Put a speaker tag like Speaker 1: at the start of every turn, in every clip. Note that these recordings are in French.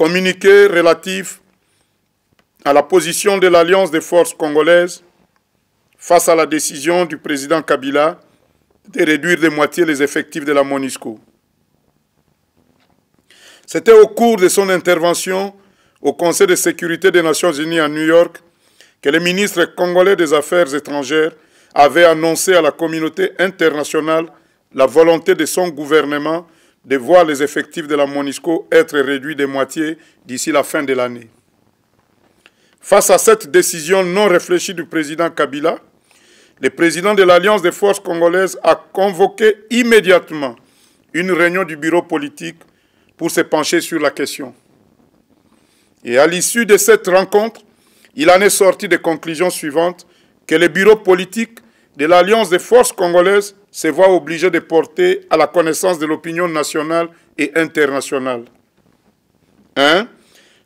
Speaker 1: communiqué relatif à la position de l'Alliance des forces congolaises face à la décision du président Kabila de réduire de moitié les effectifs de la MONUSCO. C'était au cours de son intervention au Conseil de sécurité des Nations Unies à New York que le ministre congolais des Affaires étrangères avait annoncé à la communauté internationale la volonté de son gouvernement de voir les effectifs de la MONUSCO être réduits de moitié d'ici la fin de l'année. Face à cette décision non réfléchie du président Kabila, le président de l'Alliance des forces congolaises a convoqué immédiatement une réunion du bureau politique pour se pencher sur la question. Et à l'issue de cette rencontre, il en est sorti des conclusions suivantes que le bureau politique de l'Alliance des forces congolaises se voit obligé de porter à la connaissance de l'opinion nationale et internationale. 1.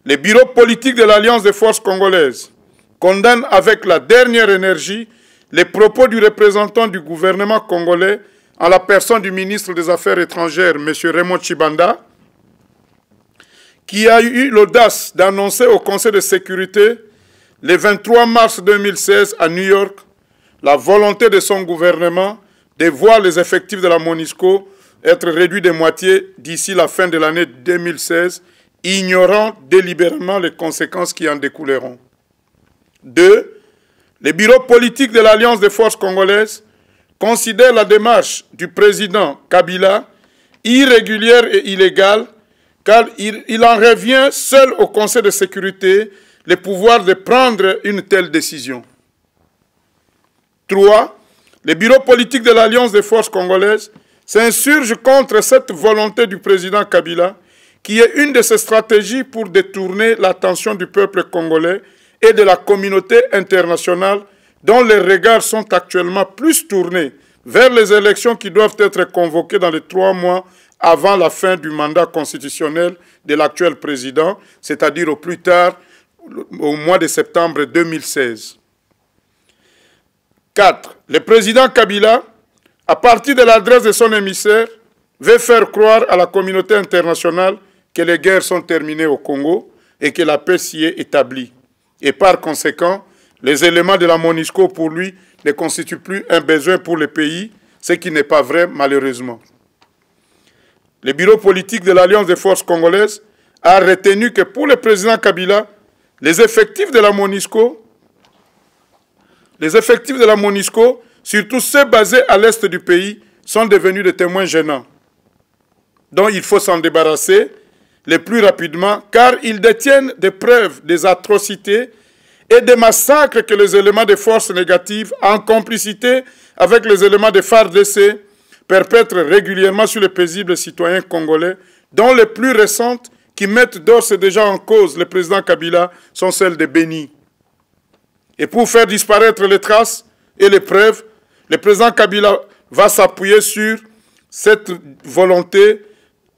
Speaker 1: Le bureau politique de l'Alliance des forces congolaises condamne avec la dernière énergie les propos du représentant du gouvernement congolais en la personne du ministre des Affaires étrangères, M. Raymond Tshibanda, qui a eu l'audace d'annoncer au Conseil de sécurité le 23 mars 2016 à New York la volonté de son gouvernement de voir les effectifs de la MONUSCO être réduits de moitié d'ici la fin de l'année 2016, ignorant délibérément les conséquences qui en découleront. 2. Le bureau politique de l'Alliance des forces congolaises considère la démarche du président Kabila irrégulière et illégale car il en revient seul au Conseil de sécurité le pouvoir de prendre une telle décision. 3. Le bureau politique de l'Alliance des forces congolaises s'insurge contre cette volonté du président Kabila qui est une de ses stratégies pour détourner l'attention du peuple congolais et de la communauté internationale dont les regards sont actuellement plus tournés vers les élections qui doivent être convoquées dans les 3 mois avant la fin du mandat constitutionnel de l'actuel président, c'est-à-dire au plus tard au mois de septembre 2016. 4. Le président Kabila, à partir de l'adresse de son émissaire, veut faire croire à la communauté internationale que les guerres sont terminées au Congo et que la paix s'y est établie. Et par conséquent, les éléments de la MONUSCO pour lui ne constituent plus un besoin pour le pays, ce qui n'est pas vrai malheureusement. Le bureau politique de l'Alliance des forces congolaises a retenu que pour le président Kabila, les effectifs de la MONUSCO, surtout ceux basés à l'est du pays, sont devenus des témoins gênants, dont il faut s'en débarrasser le plus rapidement, car ils détiennent des preuves des atrocités et des massacres que les éléments de forces négatives, en complicité avec les éléments de FARDC, perpètrent régulièrement sur les paisibles citoyens congolais, dont les plus récentes qui mettent d'ores et déjà en cause le président Kabila sont celles de Béni. Et pour faire disparaître les traces et les preuves, le président Kabila va s'appuyer sur cette volonté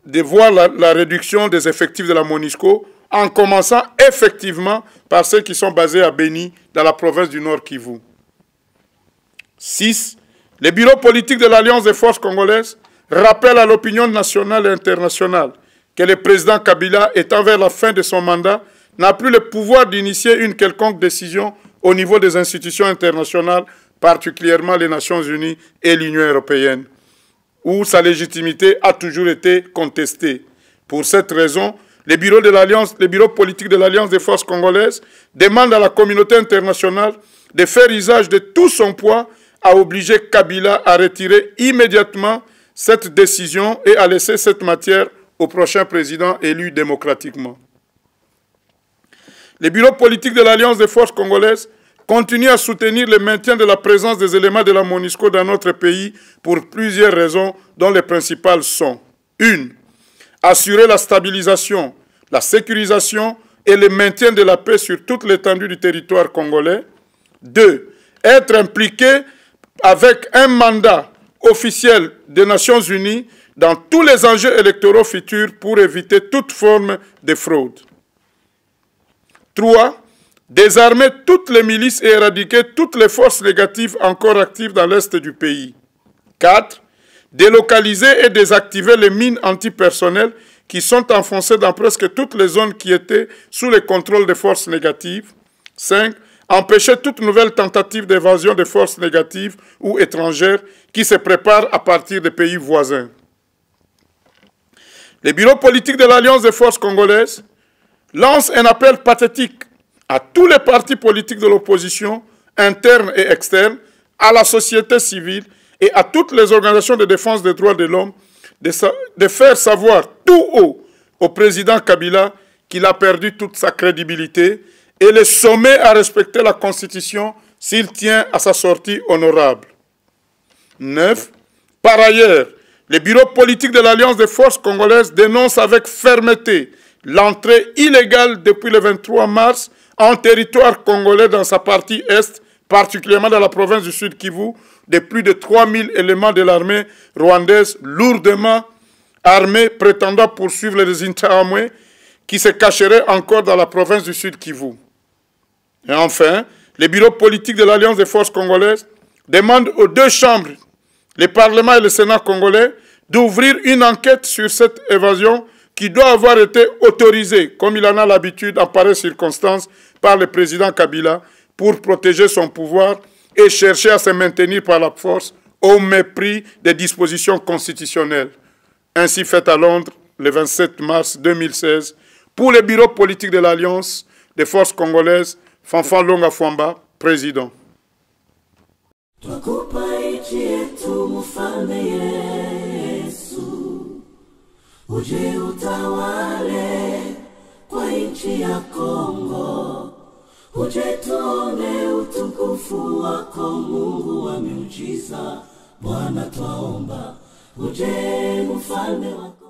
Speaker 1: de voir la réduction des effectifs de la MONUSCO, en commençant effectivement par ceux qui sont basés à Béni, dans la province du Nord Kivu. 6. Le bureau politique de l'Alliance des forces congolaises rappelle à l'opinion nationale et internationale que le président Kabila, étant vers la fin de son mandat, n'a plus le pouvoir d'initier une quelconque décision au niveau des institutions internationales, particulièrement les Nations Unies et l'Union européenne, où sa légitimité a toujours été contestée. Pour cette raison, le bureau politique de l'Alliance des forces congolaises demande à la communauté internationale de faire usage de tout son poids à obliger Kabila à retirer immédiatement cette décision et à laisser cette matière au prochain président élu démocratiquement. Le bureau politique de l'Alliance des forces congolaises continue à soutenir le maintien de la présence des éléments de la MONUSCO dans notre pays pour plusieurs raisons, dont les principales sont 1. Assurer la stabilisation, la sécurisation et le maintien de la paix sur toute l'étendue du territoire congolais. 2. Être impliqué avec un mandat officiel des Nations Unies dans tous les enjeux électoraux futurs pour éviter toute forme de fraude. 3. Désarmer toutes les milices et éradiquer toutes les forces négatives encore actives dans l'est du pays. 4. Délocaliser et désactiver les mines antipersonnelles qui sont enfoncés dans presque toutes les zones qui étaient sous le contrôle des forces négatives. 5. Empêcher toute nouvelle tentative d'évasion des forces négatives ou étrangères qui se préparent à partir des pays voisins. Le bureau politique de l'Alliance des forces congolaises lance un appel pathétique à tous les partis politiques de l'opposition, internes et externes, à la société civile et à toutes les organisations de défense des droits de l'homme de faire savoir tout haut au président Kabila qu'il a perdu toute sa crédibilité et le sommet à respecter la Constitution s'il tient à sa sortie honorable. 9. Par ailleurs, le bureau politique de l'Alliance des forces congolaises dénonce avec fermeté l'entrée illégale depuis le 23 mars en territoire congolais dans sa partie est, particulièrement dans la province du Sud Kivu, de plus de 3000 éléments de l'armée rwandaise lourdement armés prétendant poursuivre les Interahamwe qui se cacheraient encore dans la province du Sud Kivu. Et enfin, le bureau politique de l'Alliance des forces congolaises demande aux deux chambres, le Parlement et le Sénat congolais, d'ouvrir une enquête sur cette évasion qui doit avoir été autorisée, comme il en a l'habitude en pareille circonstance, par le président Kabila pour protéger son pouvoir et chercher à se maintenir par la force au mépris des dispositions constitutionnelles. Ainsi fait à Londres le 27 mars 2016 pour le bureau politique de l'Alliance des forces congolaises, Fanfan Longa Fwamba, président.
Speaker 2: Uje utawale kwa nchi ya Kongo, uje tuone utukufu wako Mungu wa miujiza. Bwana twaomba, uje mfalme wako.